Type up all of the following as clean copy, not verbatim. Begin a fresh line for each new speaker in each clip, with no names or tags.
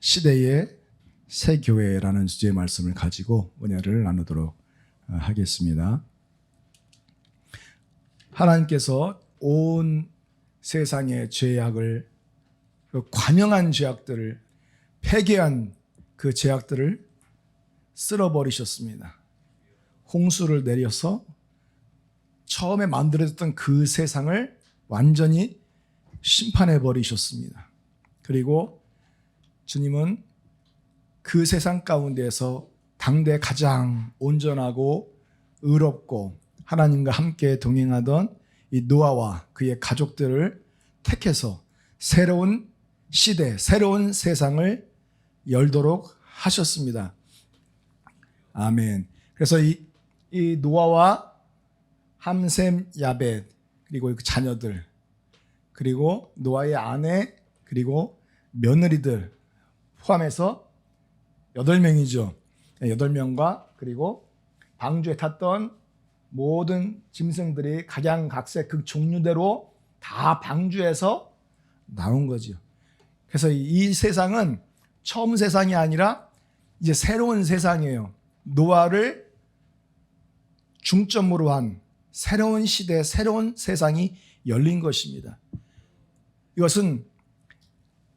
시대의 새 교회라는 주제의 말씀을 가지고 은혜를 나누도록 하겠습니다. 하나님께서 온 세상의 죄악을, 관영한 죄악들을, 폐괴한 그 죄악들을 쓸어버리셨습니다. 홍수를 내려서 처음에 만들어졌던 그 세상을 완전히 심판해 버리셨습니다. 그리고 주님은 그 세상 가운데서 당대 가장 온전하고 의롭고 하나님과 함께 동행하던 이 노아와 그의 가족들을 택해서 새로운 시대, 새로운 세상을 열도록 하셨습니다. 아멘. 그래서 이 노아와 함셈, 야벳, 그리고 그 자녀들, 그리고 노아의 아내, 그리고 며느리들 포함해서 8명이죠. 8명과 그리고 방주에 탔던 모든 짐승들이 각양각색 그 종류대로 다 방주에서 나온 거죠. 그래서 이 세상은 처음 세상이 아니라 이제 새로운 세상이에요. 노아를 중점으로 한 새로운 시대, 새로운 세상이 열린 것입니다. 이것은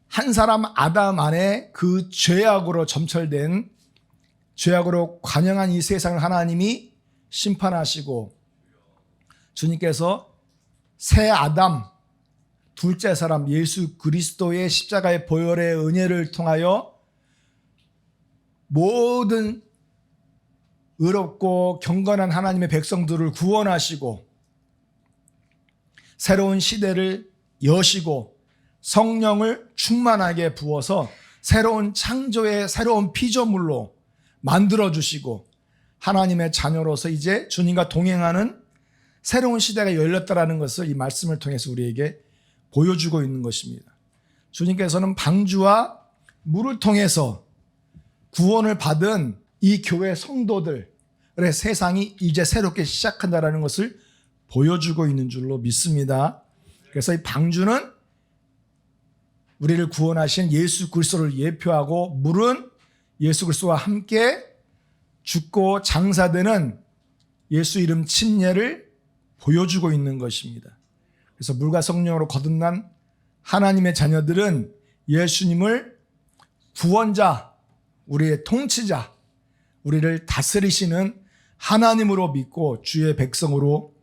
한 사람 아담 안에 그 죄악으로 점철된, 죄악으로 관영한 이 세상을 하나님이 심판하시고 주님께서 새 아담, 둘째 사람 예수 그리스도의 십자가의 보혈의 은혜를 통하여 모든 의롭고 경건한 하나님의 백성들을 구원하시고 새로운 시대를 여시고 성령을 충만하게 부어서 새로운 창조의 새로운 피조물로 만들어주시고 하나님의 자녀로서 이제 주님과 동행하는 새로운 시대가 열렸다는 것을 이 말씀을 통해서 우리에게 보여주고 있는 것입니다. 주님께서는 방주와 물을 통해서 구원을 받은 이 교회 성도들의 세상이 이제 새롭게 시작한다는 것을 보여주고 있는 줄로 믿습니다. 그래서 이 방주는 우리를 구원하신 예수 그리스도를 예표하고 물은 예수 그리스도와 함께 죽고 장사되는 예수 이름 침례를 보여주고 있는 것입니다. 그래서 물과 성령으로 거듭난 하나님의 자녀들은 예수님을 구원자, 우리의 통치자, 우리를 다스리시는 하나님으로 믿고 주의 백성으로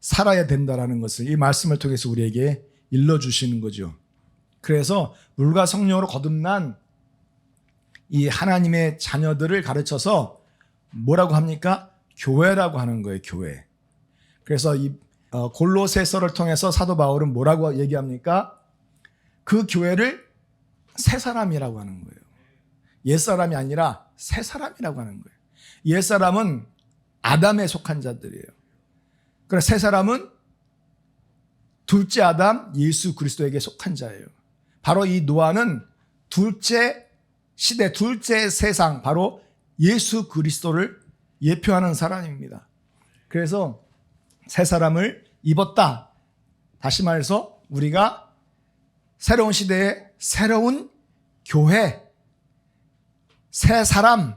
살아야 된다는 것을 이 말씀을 통해서 우리에게 일러주시는 거죠. 그래서 물과 성령으로 거듭난 이 하나님의 자녀들을 가르쳐서 뭐라고 합니까? 교회라고 하는 거예요, 교회. 그래서 이 골로새서를 통해서 사도 바울은 뭐라고 얘기합니까? 그 교회를 새 사람이라고 하는 거예요. 옛 사람이 아니라 새 사람이라고 하는 거예요. 옛 사람은 아담에 속한 자들이에요. 그래서 새 사람은 둘째 아담 예수 그리스도에게 속한 자예요. 바로 이 노아는 둘째 시대, 둘째 세상, 바로 예수 그리스도를 예표하는 사람입니다. 그래서 새 사람을 입었다. 다시 말해서 우리가 새로운 시대의 새로운 교회, 새 사람,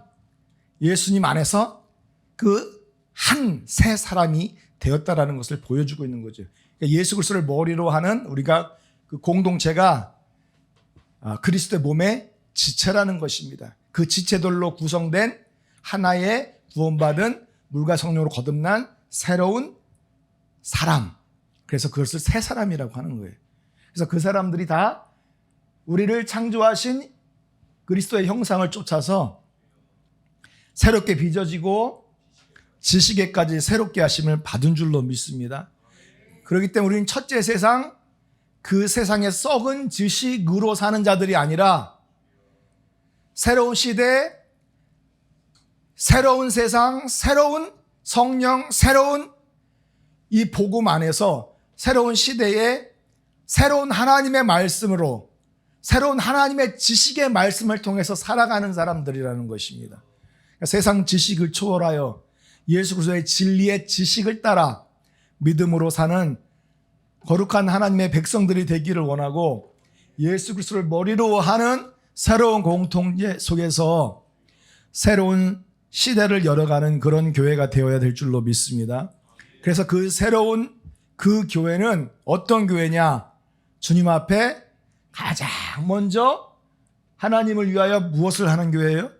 예수님 안에서 그 한 새 사람이 되었다라는 것을 보여주고 있는 거죠. 예수 그리스도를 머리로 하는 우리가 그 공동체가 그리스도의 몸의 지체라는 것입니다. 그 지체들로 구성된 하나의 구원받은 물과 성령으로 거듭난 새로운 사람. 그래서 그것을 새 사람이라고 하는 거예요. 그래서 그 사람들이 다 우리를 창조하신 그리스도의 형상을 쫓아서 새롭게 빚어지고 지식에까지 새롭게 하심을 받은 줄로 믿습니다. 그렇기 때문에 우리는 첫째 세상, 그 세상의 썩은 지식으로 사는 자들이 아니라 새로운 시대, 새로운 세상, 새로운 성령, 새로운 이 복음 안에서 새로운 시대에 새로운 하나님의 말씀으로, 새로운 하나님의 지식의 말씀을 통해서 살아가는 사람들이라는 것입니다. 그러니까 세상 지식을 초월하여 예수 그리스도의 진리의 지식을 따라 믿음으로 사는 거룩한 하나님의 백성들이 되기를 원하고 예수 그리스도를 머리로 하는 새로운 공통체 속에서 새로운 시대를 열어가는 그런 교회가 되어야 될 줄로 믿습니다. 그래서 그 새로운 그 교회는 어떤 교회냐? 주님 앞에 가장 먼저 하나님을 위하여 무엇을 하는 교회예요?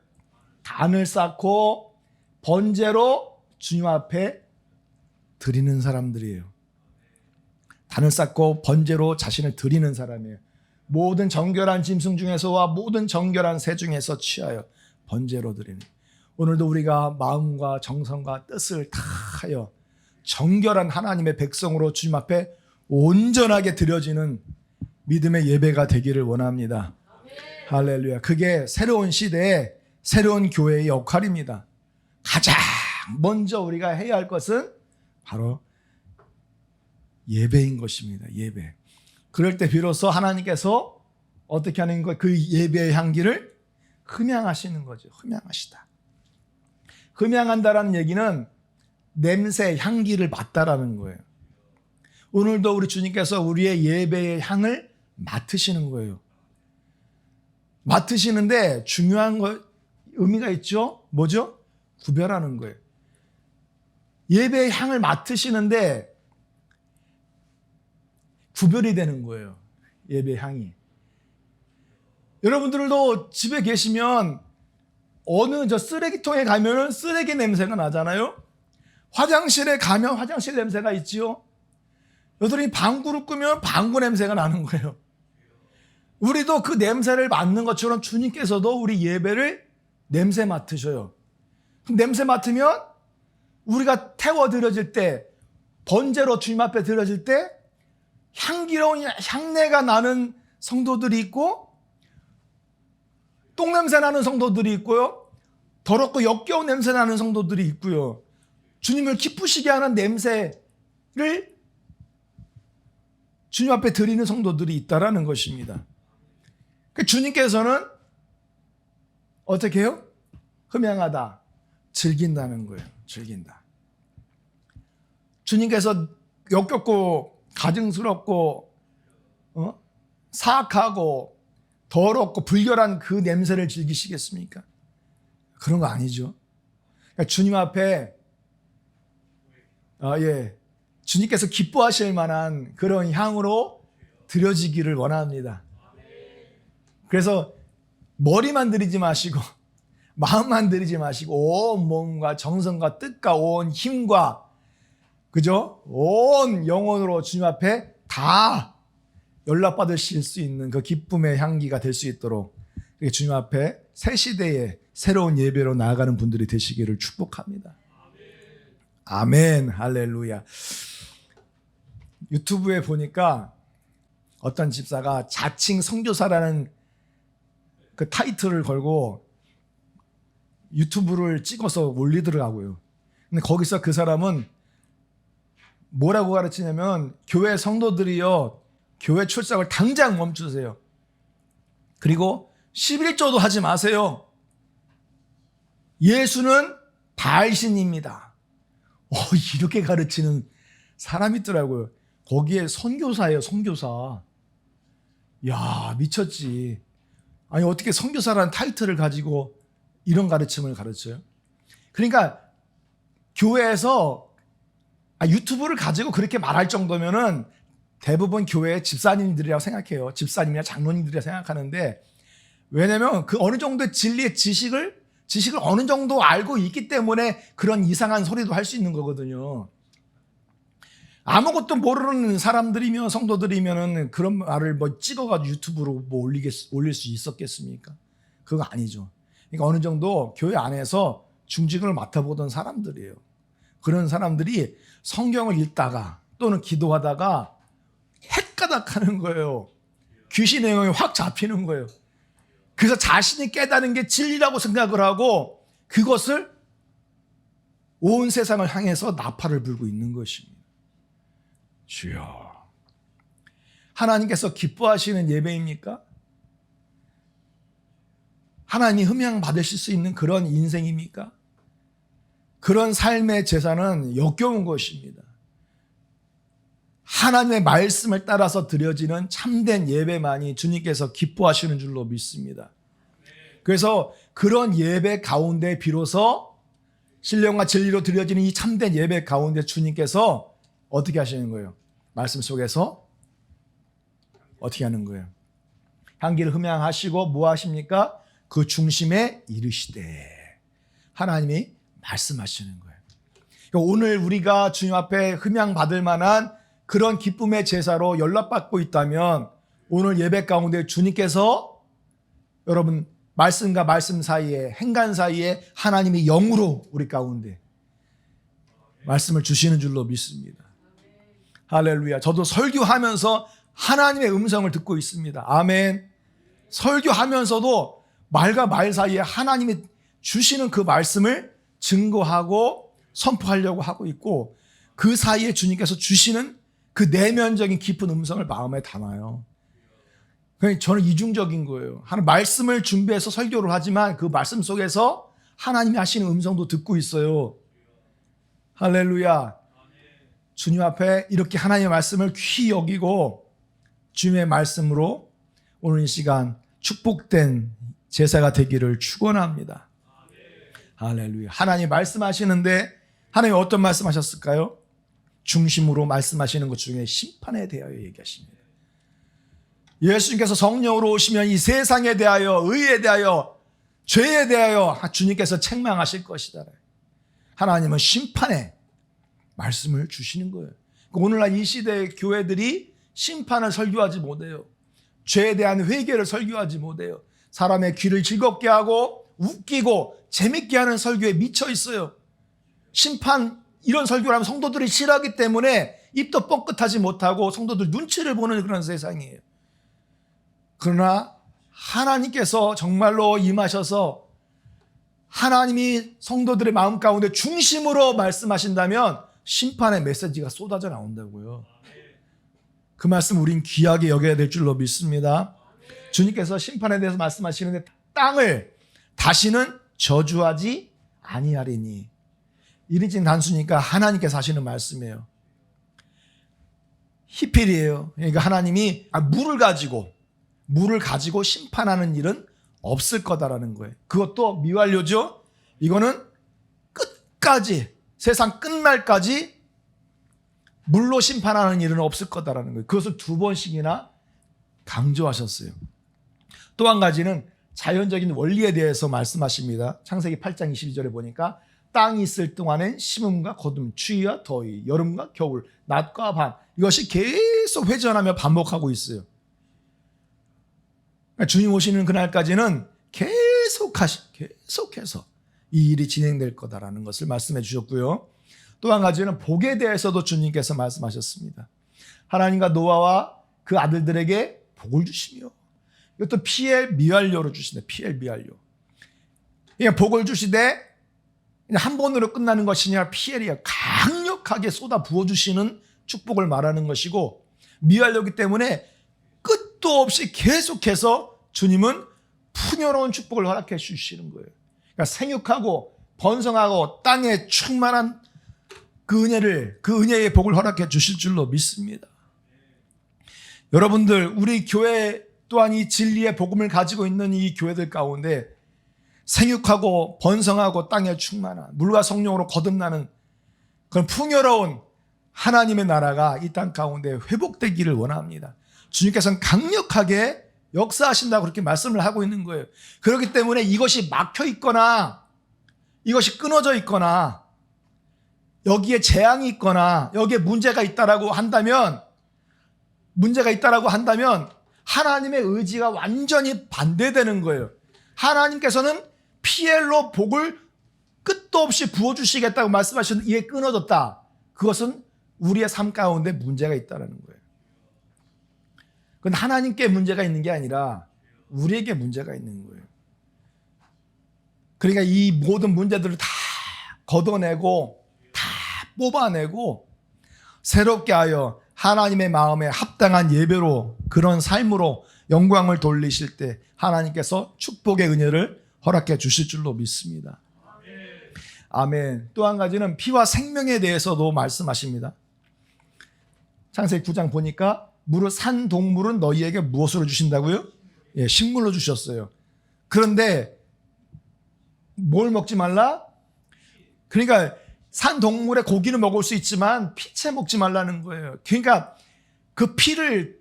단을 쌓고 번제로 주님 앞에 드리는 사람들이에요. 단을 쌓고 번제로 자신을 드리는 사람이에요. 모든 정결한 짐승 중에서와 모든 정결한 새 중에서 취하여 번제로 드리는. 오늘도 우리가 마음과 정성과 뜻을 다하여 정결한 하나님의 백성으로 주님 앞에 온전하게 드려지는 믿음의 예배가 되기를 원합니다. 할렐루야. 그게 새로운 시대의 새로운 교회의 역할입니다. 가장 먼저 우리가 해야 할 것은 바로 예배인 것입니다. 예배. 그럴 때 비로소 하나님께서 어떻게 하는 거? 그 예배의 향기를 흠양하시는 거죠. 흠양하시다. 흠양한다라는 얘기는 냄새, 향기를 맡다라는 거예요. 오늘도 우리 주님께서 우리의 예배의 향을 맡으시는 거예요. 맡으시는데 중요한 의미가 있죠. 뭐죠? 구별하는 거예요. 예배의 향을 맡으시는데 구별이 되는 거예요. 예배의 향이. 여러분들도 집에 계시면 어느 쓰레기통에 가면은 쓰레기 냄새가 나잖아요. 화장실에 가면 화장실 냄새가 있지요. 여러분이 방구를 끄면 방구 냄새가 나는 거예요. 우리도 그 냄새를 맡는 것처럼 주님께서도 우리 예배를 냄새 맡으셔요. 냄새 맡으면 우리가 태워 드려질 때, 번제로 주님 앞에 드려질 때 향기로운 향내가 나는 성도들이 있고 똥냄새 나는 성도들이 있고요. 더럽고 역겨운 냄새 나는 성도들이 있고요. 주님을 기쁘시게 하는 냄새를 주님 앞에 드리는 성도들이 있다라는 것입니다. 주님께서는 어떻게 해요? 흠양하다. 즐긴다는 거예요. 즐긴다. 주님께서 역겹고 가증스럽고 사악하고 더럽고 불결한 그 냄새를 즐기시겠습니까? 그런 거 아니죠. 그러니까 주님 앞에 주님께서 기뻐하실 만한 그런 향으로 드려지기를 원합니다. 그래서 머리만 드리지 마시고 마음만 드리지 마시고 온 몸과 정성과 뜻과 온 힘과 그죠? 온 영혼으로 주님 앞에 다 연락받으실 수 있는 그 기쁨의 향기가 될 수 있도록 주님 앞에 새 시대의 새로운 예배로 나아가는 분들이 되시기를 축복합니다. 아멘. 할렐루야. 유튜브에 보니까 어떤 집사가 자칭 선교사라는 그 타이틀을 걸고 유튜브를 찍어서 올리더라고요. 근데 거기서 그 사람은 뭐라고 가르치냐면 교회 성도들이요, 교회 출석을 당장 멈추세요. 그리고 11조도 하지 마세요. 예수는 바알신입니다. 이렇게 가르치는 사람이 있더라고요. 거기에 선교사예요, 선교사. 야, 미쳤지. 아니, 어떻게 선교사라는 타이틀을 가지고 이런 가르침을 가르쳐요? 그러니까 교회에서 유튜브를 가지고 그렇게 말할 정도면은 대부분 교회의 집사님들이라고 생각해요. 집사님이나 장로님들이라고 생각하는데, 왜냐면 그 어느 정도의 진리의 지식을 어느 정도 알고 있기 때문에 그런 이상한 소리도 할 수 있는 거거든요. 아무것도 모르는 사람들이면 성도들이면은 그런 말을 찍어가지고 유튜브로 올릴 수 있었겠습니까? 그거 아니죠. 그러니까 어느 정도 교회 안에서 중직을 맡아보던 사람들이에요. 그런 사람들이 성경을 읽다가 또는 기도하다가 헷가닥하는 거예요. 귀신의 영이 확 잡히는 거예요. 그래서 자신이 깨달은 게 진리라고 생각을 하고 그것을 온 세상을 향해서 나팔을 불고 있는 것입니다. 주여, 하나님께서 기뻐하시는 예배입니까? 하나님이 흠양 받으실 수 있는 그런 인생입니까? 그런 삶의 제사는 역겨운 것입니다. 하나님의 말씀을 따라서 드려지는 참된 예배만이 주님께서 기뻐하시는 줄로 믿습니다. 그래서 그런 예배 가운데 비로소 신령과 진리로 드려지는 이 참된 예배 가운데 주님께서 어떻게 하시는 거예요? 말씀 속에서 어떻게 하는 거예요? 향기를 흠양하시고 뭐 하십니까? 그 중심에 이르시되 하나님이 말씀하시는 거예요. 오늘 우리가 주님 앞에 흠양 받을 만한 그런 기쁨의 제사로 연락받고 있다면 오늘 예배 가운데 주님께서 여러분 말씀과 말씀 사이에 행간 사이에 하나님이 영으로 우리 가운데 말씀을 주시는 줄로 믿습니다. 할렐루야. 저도 설교하면서 하나님의 음성을 듣고 있습니다. 아멘. 설교하면서도 말과 말 사이에 하나님이 주시는 그 말씀을 증거하고 선포하려고 하고 있고 그 사이에 주님께서 주시는 그 내면적인 깊은 음성을 마음에 담아요. 그러니까 저는 이중적인 거예요. 하나님 말씀을 준비해서 설교를 하지만 그 말씀 속에서 하나님이 하시는 음성도 듣고 있어요. 할렐루야. 주님 앞에 이렇게 하나님의 말씀을 귀히 여기고 주님의 말씀으로 오늘 이 시간 축복된 제사가 되기를 축원합니다. 할렐루야. 하나님 말씀하시는데 하나님 어떤 말씀하셨을까요? 중심으로 말씀하시는 것 중에 심판에 대하여 얘기하십니다. 예수님께서 성령으로 오시면 이 세상에 대하여 의에 대하여 죄에 대하여 주님께서 책망하실 것이다. 하나님은 심판의 말씀을 주시는 거예요. 오늘날 이 시대의 교회들이 심판을 설교하지 못해요. 죄에 대한 회개를 설교하지 못해요. 사람의 귀를 즐겁게 하고 웃기고 재밌게 하는 설교에 미쳐 있어요. 심판 이런 설교를 하면 성도들이 싫어하기 때문에 입도 뻥끗하지 못하고 성도들 눈치를 보는 그런 세상이에요. 그러나 하나님께서 정말로 임하셔서 하나님이 성도들의 마음 가운데 중심으로 말씀하신다면 심판의 메시지가 쏟아져 나온다고요. 그 말씀 우린 귀하게 여겨야 될 줄로 믿습니다. 주님께서 심판에 대해서 말씀하시는데 땅을 다시는 저주하지 아니하리니. 이리진 단수니까 하나님께서 하시는 말씀이에요. 히필이에요. 그러니까 하나님이 물을 가지고 심판하는 일은 없을 거다라는 거예요. 그것도 미완료죠. 이거는 끝까지 세상 끝날까지 물로 심판하는 일은 없을 거다라는 거예요. 그것을 2번씩이나 강조하셨어요. 또 한 가지는 자연적인 원리에 대해서 말씀하십니다. 창세기 8장 22절에 보니까 땅이 있을 동안엔 심음과 거둠, 추위와 더위, 여름과 겨울, 낮과 밤 이것이 계속 회전하며 반복하고 있어요. 주님 오시는 그날까지는 계속해서 이 일이 진행될 거다라는 것을 말씀해 주셨고요. 또 한 가지는 복에 대해서도 주님께서 말씀하셨습니다. 하나님과 노아와 그 아들들에게 복을 주시며 이것도 피엘 미완료로 주시네. 피엘 미완료. 그냥 복을 주시되 한 번으로 끝나는 것이 아니라 피엘이야. 강력하게 쏟아 부어주시는 축복을 말하는 것이고 미완료이기 때문에 끝도 없이 계속해서 주님은 풍요로운 축복을 허락해 주시는 거예요. 그러니까 생육하고 번성하고 땅에 충만한 그 은혜의 복을 허락해 주실 줄로 믿습니다. 여러분들, 우리 교회 또한 이 진리의 복음을 가지고 있는 이 교회들 가운데 생육하고 번성하고 땅에 충만한 물과 성령으로 거듭나는 그런 풍요로운 하나님의 나라가 이 땅 가운데 회복되기를 원합니다. 주님께서는 강력하게 역사하신다고 그렇게 말씀을 하고 있는 거예요. 그렇기 때문에 이것이 막혀 있거나 이것이 끊어져 있거나 여기에 재앙이 있거나 여기에 문제가 있다라고 한다면 하나님의 의지가 완전히 반대되는 거예요. 하나님께서는 피엘로 복을 끝도 없이 부어주시겠다고 말씀하셨는데 이게 끊어졌다. 그것은 우리의 삶 가운데 문제가 있다는 거예요. 그건 하나님께 문제가 있는 게 아니라 우리에게 문제가 있는 거예요. 그러니까 이 모든 문제들을 다 걷어내고 다 뽑아내고 새롭게 하여 하나님의 마음에 합당한 예배로 그런 삶으로 영광을 돌리실 때 하나님께서 축복의 은혜를 허락해 주실 줄로 믿습니다. 아멘. 또 한 가지는 피와 생명에 대해서도 말씀하십니다. 창세기 9장 보니까 산 동물은 너희에게 무엇으로 주신다고요? 예, 식물로 주셨어요. 그런데 뭘 먹지 말라? 그러니까 산 동물의 고기는 먹을 수 있지만 피채 먹지 말라는 거예요. 그러니까 그 피를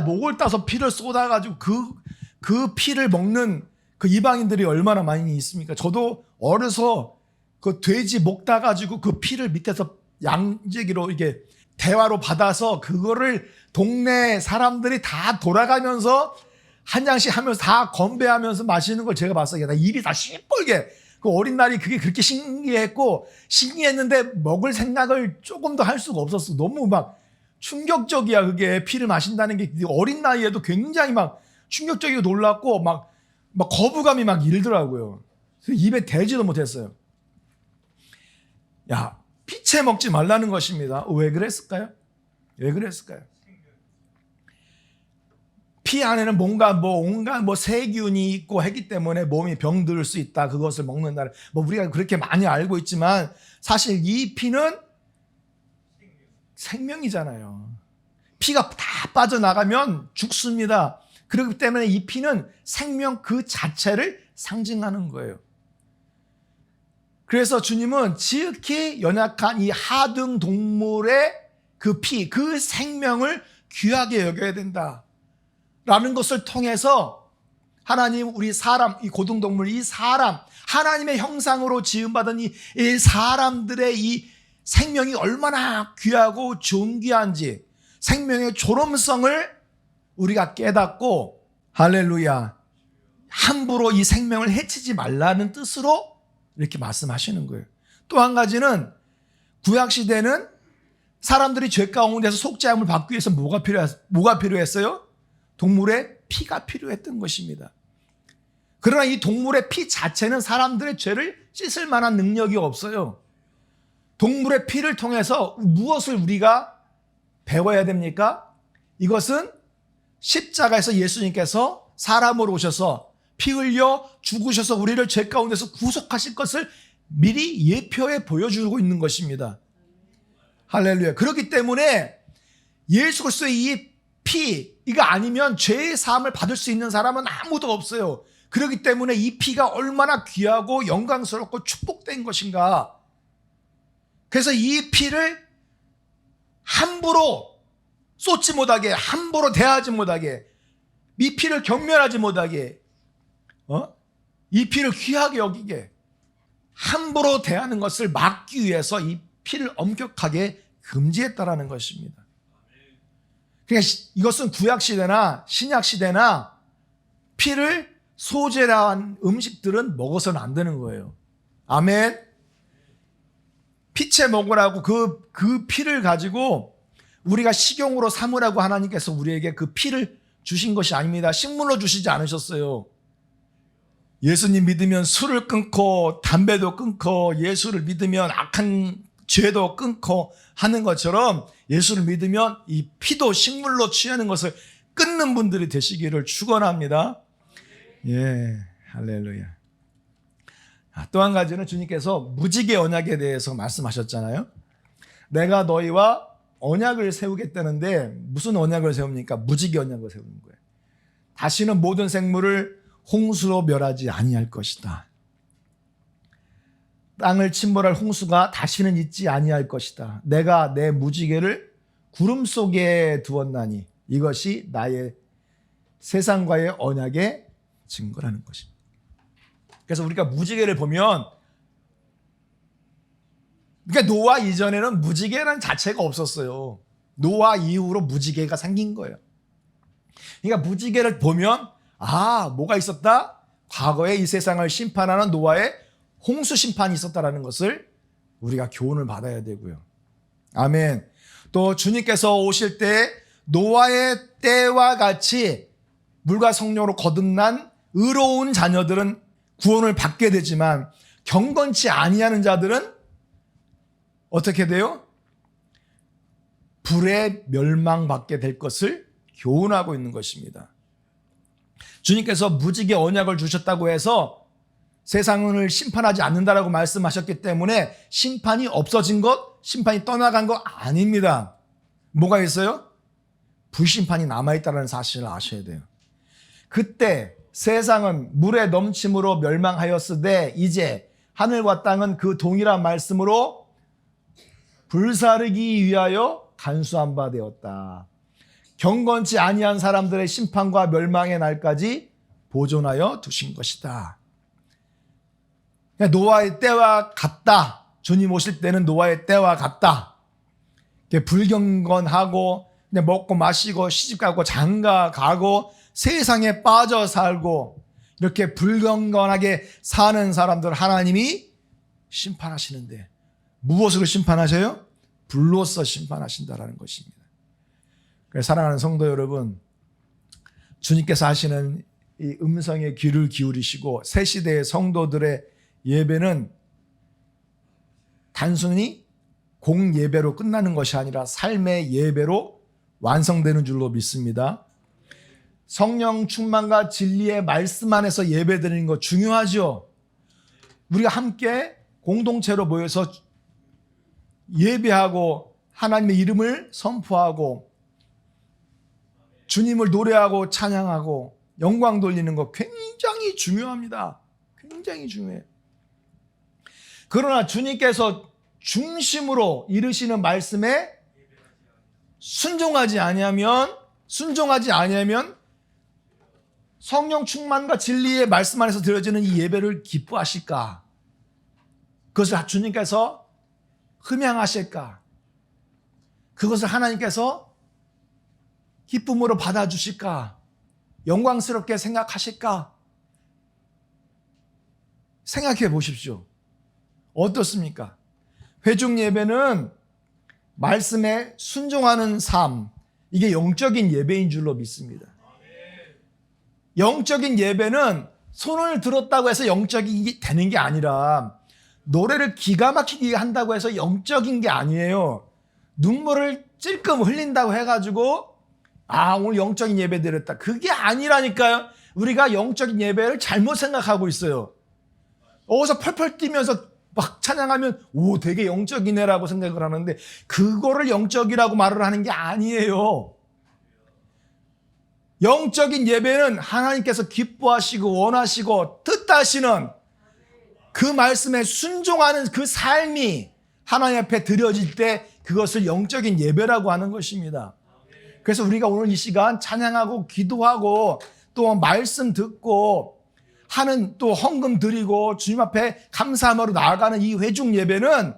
목을 따서 피를 쏟아가지고 그 피를 먹는 그 이방인들이 얼마나 많이 있습니까? 저도 어려서 그 돼지 목 따가지고 그 피를 밑에서 양재기로 이게 대화로 받아서 그거를 동네 사람들이 다 돌아가면서 한 장씩 하면서 다 건배하면서 마시는 걸 제가 봤어요. 나 입이 다 시뻘게. 그 어린 날이 그게 그렇게 신기했는데 먹을 생각을 조금 더 할 수가 없었어. 너무 막 충격적이야. 그게 피를 마신다는 게 어린 나이에도 굉장히 막 충격적이고 놀랐고 막 거부감이 막 일더라고요. 입에 대지도 못했어요. 야, 피채 먹지 말라는 것입니다. 왜 그랬을까요? 왜 그랬을까요? 피 안에는 뭔가 온갖 세균이 있고 하기 때문에 몸이 병들 수 있다. 그것을 먹는다. 우리가 그렇게 많이 알고 있지만 사실 이 피는 생명이잖아요. 피가 다 빠져나가면 죽습니다. 그렇기 때문에 이 피는 생명 그 자체를 상징하는 거예요. 그래서 주님은 지극히 연약한 이 하등 동물의 그 피, 그 생명을 귀하게 여겨야 된다. 라는 것을 통해서 하나님, 우리 사람, 이 고등동물, 이 사람, 하나님의 형상으로 지음받은 이 사람들의 이 생명이 얼마나 귀하고 존귀한지 생명의 존엄성을 우리가 깨닫고 할렐루야, 함부로 이 생명을 해치지 말라는 뜻으로 이렇게 말씀하시는 거예요. 또 한 가지는 구약시대는 사람들이 죄 가운데서 속죄함을 받기 위해서 뭐가 필요했어요? 동물의 피가 필요했던 것입니다. 그러나 이 동물의 피 자체는 사람들의 죄를 씻을 만한 능력이 없어요. 동물의 피를 통해서 무엇을 우리가 배워야 됩니까? 이것은 십자가에서 예수님께서 사람으로 오셔서 피 흘려 죽으셔서 우리를 죄 가운데서 구속하실 것을 미리 예표해 보여주고 있는 것입니다. 할렐루야. 그렇기 때문에 예수 그리스도의 이 피, 이거 아니면 죄의 사함을 받을 수 있는 사람은 아무도 없어요. 그렇기 때문에 이 피가 얼마나 귀하고 영광스럽고 축복된 것인가. 그래서 이 피를 함부로 쏟지 못하게, 함부로 대하지 못하게, 이 피를 경멸하지 못하게, 이 피를 귀하게 여기게, 함부로 대하는 것을 막기 위해서 이 피를 엄격하게 금지했다라는 것입니다. 그러니까 이것은 구약시대나 신약시대나 피를 소재한 음식들은 먹어서는 안 되는 거예요. 아멘. 피채 먹으라고 그 피를 가지고 우리가 식용으로 삼으라고 하나님께서 우리에게 그 피를 주신 것이 아닙니다. 식물로 주시지 않으셨어요. 예수님 믿으면 술을 끊고 담배도 끊고 예수를 믿으면 악한 죄도 끊고 하는 것처럼 예수를 믿으면 이 피도 식물로 취하는 것을 끊는 분들이 되시기를 축원합니다. 예, 할렐루야. 또 한 가지는 주님께서 무지개 언약에 대해서 말씀하셨잖아요. 내가 너희와 언약을 세우겠다는데 무슨 언약을 세웁니까? 무지개 언약을 세우는 거예요. 다시는 모든 생물을 홍수로 멸하지 아니할 것이다. 땅을 침몰할 홍수가 다시는 있지 아니할 것이다. 내가 내 무지개를 구름 속에 두었나니 이것이 나의 세상과의 언약의 증거라는 것입니다. 그래서 우리가 무지개를 보면, 그러니까 노아 이전에는 무지개라는 자체가 없었어요. 노아 이후로 무지개가 생긴 거예요. 그러니까 무지개를 보면 뭐가 있었다? 과거에 이 세상을 심판하는 노아의 홍수 심판이 있었다라는 것을 우리가 교훈을 받아야 되고요. 아멘. 또 주님께서 오실 때 노아의 때와 같이 물과 성령으로 거듭난 의로운 자녀들은 구원을 받게 되지만 경건치 아니하는 자들은 어떻게 돼요? 불에 멸망받게 될 것을 교훈하고 있는 것입니다. 주님께서 무지개 언약을 주셨다고 해서 세상을 심판하지 않는다라고 말씀하셨기 때문에 심판이 없어진 것, 심판이 떠나간 것 아닙니다. 뭐가 있어요? 불심판이 남아있다는 사실을 아셔야 돼요. 그때 세상은 물의 넘침으로 멸망하였으되 이제 하늘과 땅은 그 동일한 말씀으로 불사르기 위하여 간수한 바 되었다. 경건치 아니한 사람들의 심판과 멸망의 날까지 보존하여 두신 것이다. 노아의 때와 같다. 주님 오실 때는 노아의 때와 같다. 불경건하고 그냥 먹고 마시고 시집가고 장가 가고 세상에 빠져 살고 이렇게 불경건하게 사는 사람들 하나님이 심판하시는데 무엇으로 심판하셔요? 불로써 심판하신다라는 것입니다. 그래서 사랑하는 성도 여러분, 주님께서 하시는 이 음성에 귀를 기울이시고 새 시대의 성도들의 예배는 단순히 공예배로 끝나는 것이 아니라 삶의 예배로 완성되는 줄로 믿습니다. 성령 충만과 진리의 말씀 안에서 예배드리는 거 중요하죠. 우리가 함께 공동체로 모여서 예배하고 하나님의 이름을 선포하고 주님을 노래하고 찬양하고 영광 돌리는 거 굉장히 중요합니다. 굉장히 중요해요. 그러나 주님께서 중심으로 이르시는 말씀에 순종하지 아니하면 성령 충만과 진리의 말씀 안에서 드려지는 이 예배를 기뻐하실까? 그것을 주님께서 흠양하실까? 그것을 하나님께서 기쁨으로 받아주실까? 영광스럽게 생각하실까? 생각해 보십시오. 어떻습니까? 회중 예배는 말씀에 순종하는 삶, 이게 영적인 예배인 줄로 믿습니다. 영적인 예배는 손을 들었다고 해서 영적이 되는 게 아니라 노래를 기가 막히게 한다고 해서 영적인 게 아니에요. 눈물을 찔끔 흘린다고 해가지고 오늘 영적인 예배 드렸다. 그게 아니라니까요. 우리가 영적인 예배를 잘못 생각하고 있어요. 어디서 펄펄 뛰면서 막 찬양하면 되게 영적이네라고 생각을 하는데 그거를 영적이라고 말을 하는 게 아니에요. 영적인 예배는 하나님께서 기뻐하시고 원하시고 뜻하시는 그 말씀에 순종하는 그 삶이 하나님 앞에 드려질 때 그것을 영적인 예배라고 하는 것입니다. 그래서 우리가 오늘 이 시간 찬양하고 기도하고 또 말씀 듣고 하는 또 헌금 드리고 주님 앞에 감사함으로 나아가는 이 회중 예배는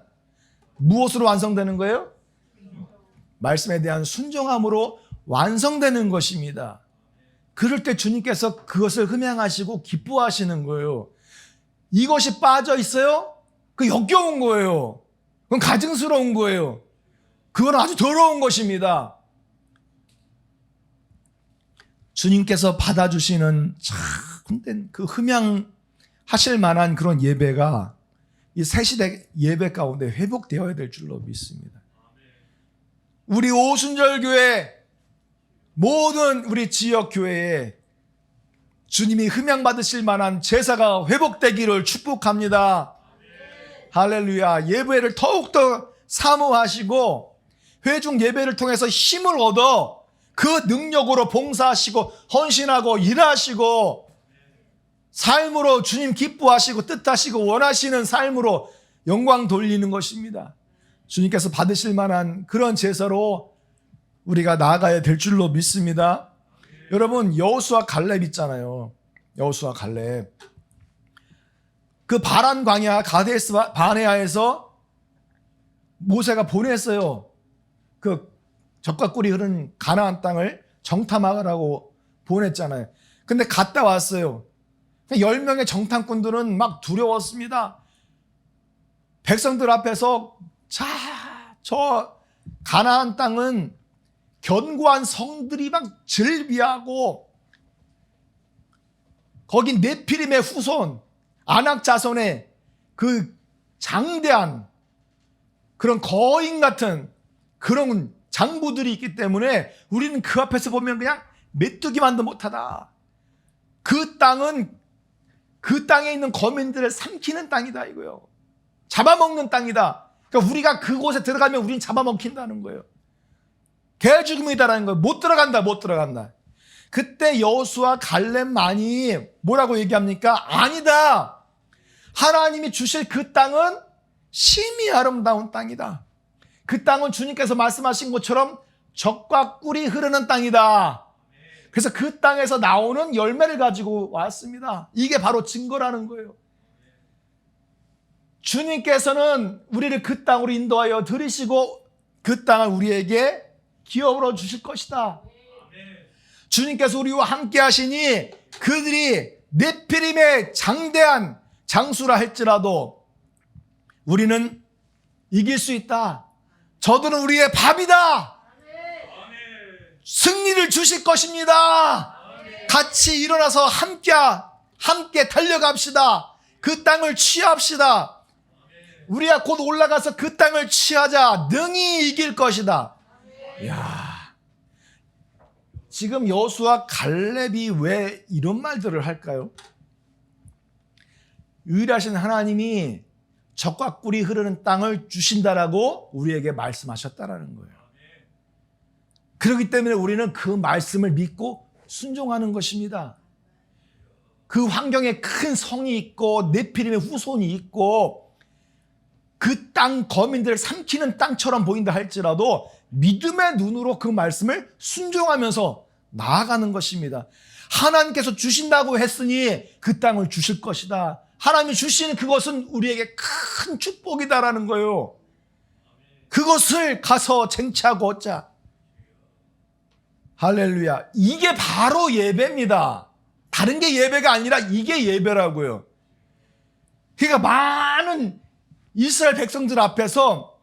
무엇으로 완성되는 거예요? 말씀에 대한 순종함으로 완성되는 것입니다. 그럴 때 주님께서 그것을 흠양하시고 기뻐하시는 거예요. 이것이 빠져 있어요? 그 역겨운 거예요. 그건 가증스러운 거예요. 그건 아주 더러운 것입니다. 주님께서 받아주시는 참 그 흠양하실 만한 그런 예배가 이 새시대 예배 가운데 회복되어야 될 줄로 믿습니다. 우리 오순절교회 모든 우리 지역교회에 주님이 흠양받으실 만한 제사가 회복되기를 축복합니다. 할렐루야. 예배를 더욱더 사모하시고 회중 예배를 통해서 힘을 얻어 그 능력으로 봉사하시고 헌신하고 일하시고 삶으로 주님 기뻐하시고 뜻하시고 원하시는 삶으로 영광 돌리는 것입니다. 주님께서 받으실 만한 그런 제사로 우리가 나아가야 될 줄로 믿습니다. 여러분, 여호수아 갈렙 있잖아요. 여호수아 갈렙. 그 바란 광야 가데스 바네아에서 모세가 보냈어요. 그 젖과 꿀이 흐르는 가나안 땅을 정탐하라고 보냈잖아요. 근데 갔다 왔어요. 10명의 정탐꾼들은 막 두려웠습니다. 백성들 앞에서 저 가나안 땅은 견고한 성들이 막 즐비하고 거기 네피림의 후손 아낙 자손의 그 장대한 그런 거인 같은 그런 장부들이 있기 때문에 우리는 그 앞에서 보면 그냥 메뚜기만도 못하다. 그 땅은 그 땅에 있는 거민들을 삼키는 땅이다 이거예요. 잡아먹는 땅이다. 그러니까 우리가 그곳에 들어가면 우린 잡아먹힌다는 거예요. 개죽음이다라는 거예요. 못 들어간다. 그때 여호수아 갈렙만이 뭐라고 얘기합니까? 아니다. 하나님이 주실 그 땅은 심히 아름다운 땅이다. 그 땅은 주님께서 말씀하신 것처럼 젖과 꿀이 흐르는 땅이다. 그래서 그 땅에서 나오는 열매를 가지고 왔습니다. 이게 바로 증거라는 거예요. 주님께서는 우리를 그 땅으로 인도하여 들이시고 그 땅을 우리에게 기업으로 주실 것이다. 주님께서 우리와 함께 하시니 그들이 네피림의 장대한 장수라 할지라도 우리는 이길 수 있다. 저들은 우리의 밥이다. 승리를 주실 것입니다. 같이 일어나서 함께 달려갑시다. 그 땅을 취합시다. 우리가 곧 올라가서 그 땅을 취하자. 능히 이길 것이다. 이야. 지금 여호수아 갈렙이 왜 이런 말들을 할까요? 유일하신 하나님이 젖과 꿀이 흐르는 땅을 주신다라고 우리에게 말씀하셨다라는 거예요. 그렇기 때문에 우리는 그 말씀을 믿고 순종하는 것입니다. 그 환경에 큰 성이 있고 네피림의 후손이 있고 그 땅 거민들을 삼키는 땅처럼 보인다 할지라도 믿음의 눈으로 그 말씀을 순종하면서 나아가는 것입니다. 하나님께서 주신다고 했으니 그 땅을 주실 것이다. 하나님이 주시는 그것은 우리에게 큰 축복이다라는 거예요. 그것을 가서 쟁취하고 얻자. 할렐루야. 이게 바로 예배입니다. 다른 게 예배가 아니라 이게 예배라고요. 그러니까 많은 이스라엘 백성들 앞에서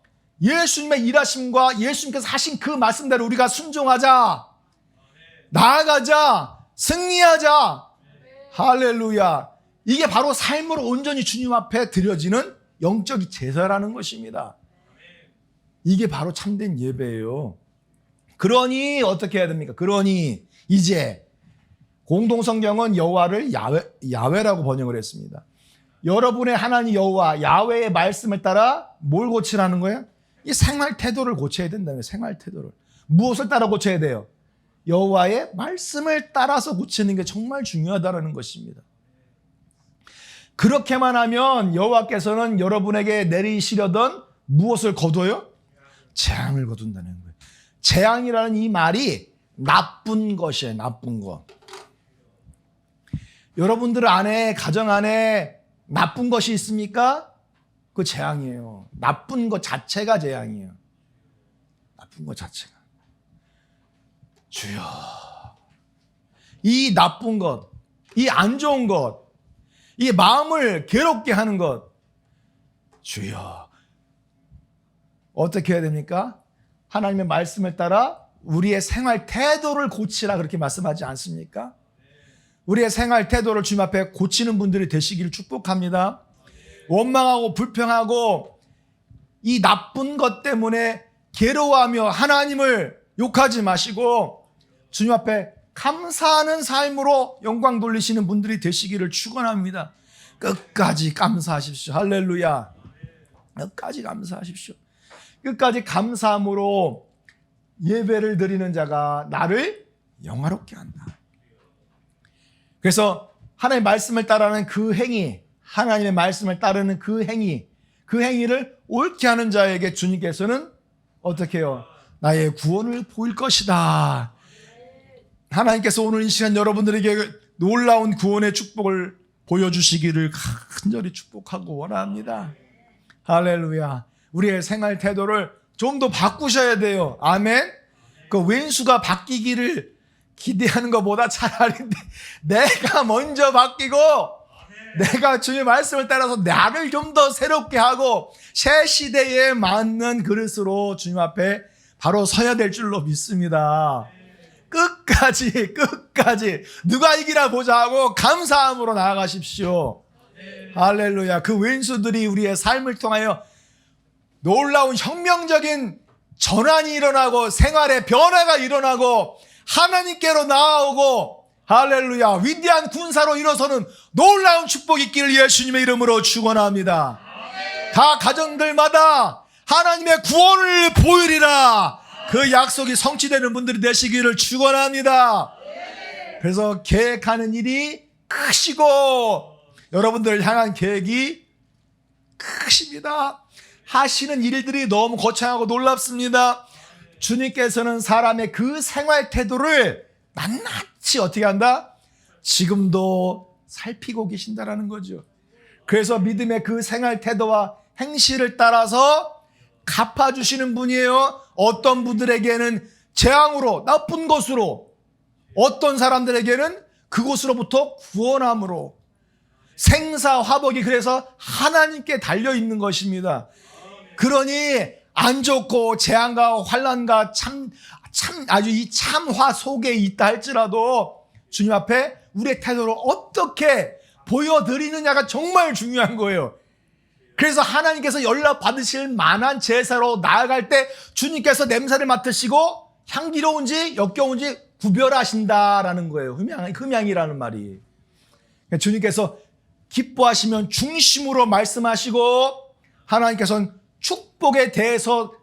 예수님의 일하심과 예수님께서 하신 그 말씀대로 우리가 순종하자. 나아가자. 승리하자. 할렐루야. 이게 바로 삶으로 온전히 주님 앞에 드려지는 영적 제사라는 것입니다. 이게 바로 참된 예배예요. 그러니 어떻게 해야 됩니까? 그러니 이제 공동성경은 여호와를 야훼라고 번역을 했습니다. 여러분의 하나님 여호와 야훼의 말씀을 따라 뭘 고치라는 거예요? 이 생활 태도를 고쳐야 된다는 생활 태도를. 무엇을 따라 고쳐야 돼요? 여호와의 말씀을 따라서 고치는 게 정말 중요하다는 것입니다. 그렇게만 하면 여호와께서는 여러분에게 내리시려던 무엇을 거둬요? 재앙을 거둔다는 거예요. 재앙이라는 이 말이 나쁜 것이에요. 나쁜 것. 여러분들 안에 가정 안에 나쁜 것이 있습니까? 그 재앙이에요. 나쁜 것 자체가 재앙이에요. 나쁜 것 자체가. 주여, 이 나쁜 것, 이 안 좋은 것, 이 마음을 괴롭게 하는 것, 주여, 어떻게 해야 됩니까? 하나님의 말씀을 따라 우리의 생활 태도를 고치라 그렇게 말씀하지 않습니까? 우리의 생활 태도를 주님 앞에 고치는 분들이 되시기를 축복합니다. 원망하고 불평하고 이 나쁜 것 때문에 괴로워하며 하나님을 욕하지 마시고 주님 앞에 감사하는 삶으로 영광 돌리시는 분들이 되시기를 축원합니다. 끝까지 감사하십시오. 할렐루야. 끝까지 감사하십시오. 끝까지 감사함으로 예배를 드리는 자가 나를 영화롭게 한다. 그래서 하나님의 말씀을 따르는 그 행위, 하나님의 말씀을 따르는 그 행위를 옳게 하는 자에게 주님께서는 어떻게 해요? 나의 구원을 보일 것이다. 하나님께서 오늘 이 시간 여러분들에게 놀라운 구원의 축복을 보여주시기를 간절히 축복하고 원합니다. 할렐루야. 우리의 생활 태도를 좀 더 바꾸셔야 돼요. 아멘. 그 왼수가 바뀌기를 기대하는 것보다 차라리 내가 먼저 바뀌고 내가 주의 말씀을 따라서 나를 좀 더 새롭게 하고 새 시대에 맞는 그릇으로 주님 앞에 바로 서야 될 줄로 믿습니다. 끝까지 누가 이기나 보자 하고 감사함으로 나아가십시오. 할렐루야. 그 왼수들이 우리의 삶을 통하여 놀라운 혁명적인 전환이 일어나고 생활의 변화가 일어나고 하나님께로 나아오고 할렐루야 위대한 군사로 일어서는 놀라운 축복이 있기를 예수님의 이름으로 축원합니다. 다 가정들마다 하나님의 구원을 보이리라 그 약속이 성취되는 분들이 되시기를 축원합니다. 그래서 계획하는 일이 크시고 여러분들을 향한 계획이 크십니다. 하시는 일들이 너무 거창하고 놀랍습니다. 주님께서는 사람의 그 생활 태도를 낱낱이 어떻게 한다? 지금도 살피고 계신다라는 거죠. 그래서 믿음의 그 생활 태도와 행실을 따라서 갚아주시는 분이에요. 어떤 분들에게는 재앙으로, 나쁜 것으로, 어떤 사람들에게는 그곳으로부터 구원함으로. 생사화복이 그래서 하나님께 달려있는 것입니다. 그러니 안 좋고 재앙과 환난과 아주 이 참화 속에 있다 할지라도 주님 앞에 우리의 태도를 어떻게 보여드리느냐가 정말 중요한 거예요. 그래서 하나님께서 연락 받으실 만한 제사로 나아갈 때 주님께서 냄새를 맡으시고 향기로운지 역겨운지 구별하신다라는 거예요. 흠향이라는 말이. 주님께서 기뻐하시면 중심으로 말씀하시고 하나님께서는 축복에 대해서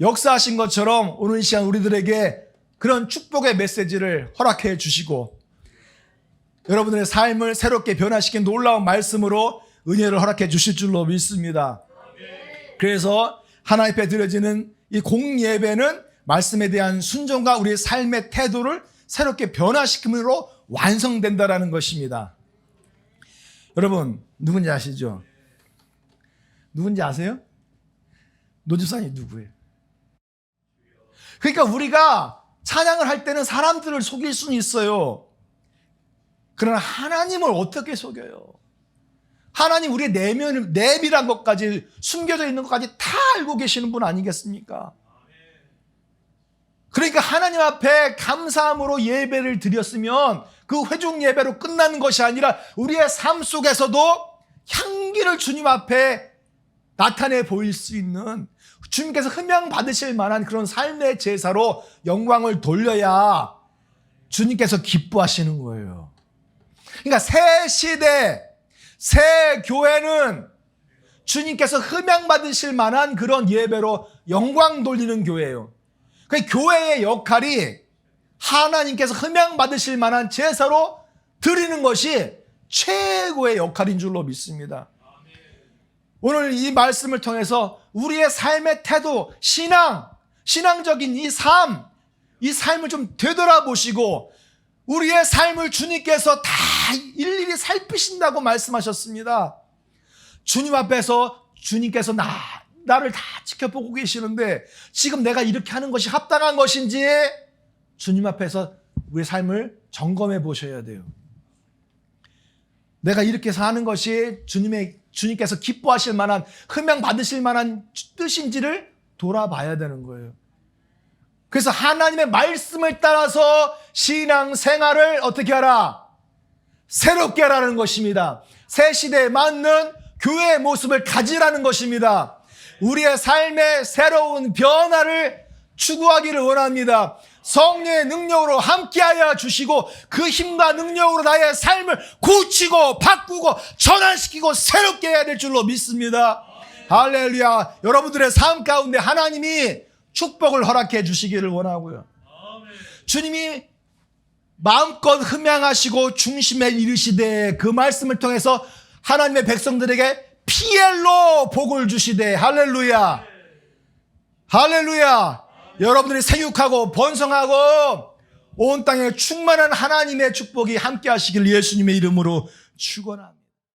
역사하신 것처럼 오늘 이 시간 우리들에게 그런 축복의 메시지를 허락해 주시고 여러분들의 삶을 새롭게 변화시킨 놀라운 말씀으로 은혜를 허락해 주실 줄로 믿습니다. 그래서 하나님 앞에 드려지는 이 공예배는 말씀에 대한 순종과 우리의 삶의 태도를 새롭게 변화시킴으로 완성된다라는 것입니다. 여러분 누군지 아시죠? 누군지 아세요? 노집사님 누구예요? 그러니까 우리가 찬양을 할 때는 사람들을 속일 수는 있어요. 그러나 하나님을 어떻게 속여요? 하나님 우리의 내밀한 것까지 숨겨져 있는 것까지 다 알고 계시는 분 아니겠습니까? 그러니까 하나님 앞에 감사함으로 예배를 드렸으면 그 회중 예배로 끝나는 것이 아니라 우리의 삶 속에서도 향기를 주님 앞에 나타내 보일 수 있는 주님께서 흠양 받으실 만한 그런 삶의 제사로 영광을 돌려야 주님께서 기뻐하시는 거예요. 그러니까 새 시대, 새 교회는 주님께서 흠양 받으실 만한 그런 예배로 영광 돌리는 교회예요. 그 교회의 역할이 하나님께서 흠양 받으실 만한 제사로 드리는 것이 최고의 역할인 줄로 믿습니다. 오늘 이 말씀을 통해서 우리의 삶의 태도, 신앙적인 이 삶을 좀 되돌아보시고 우리의 삶을 주님께서 다 일일이 살피신다고 말씀하셨습니다. 주님 앞에서 주님께서 나를 다 지켜보고 계시는데 지금 내가 이렇게 하는 것이 합당한 것인지 주님 앞에서 우리의 삶을 점검해 보셔야 돼요. 내가 이렇게 사는 것이 주님께서 기뻐하실 만한 흠양 받으실 만한 뜻인지를 돌아봐야 되는 거예요. 그래서 하나님의 말씀을 따라서 신앙 생활을 어떻게 하라? 새롭게 하라는 것입니다. 새 시대에 맞는 교회의 모습을 가지라는 것입니다. 우리의 삶의 새로운 변화를 추구하기를 원합니다. 성령의 능력으로 함께하여 주시고 그 힘과 능력으로 나의 삶을 고치고 바꾸고 전환시키고 새롭게 해야 될 줄로 믿습니다. 할렐루야. 여러분들의 삶 가운데 하나님이 축복을 허락해 주시기를 원하고요. 주님이 마음껏 흠양하시고 중심에 이르시되 그 말씀을 통해서 하나님의 백성들에게 피엘로 복을 주시되 할렐루야. 할렐루야. 여러분들이 생육하고 번성하고 온 땅에 충만한 하나님의 축복이 함께 하시길 예수님의 이름으로 축원합니다.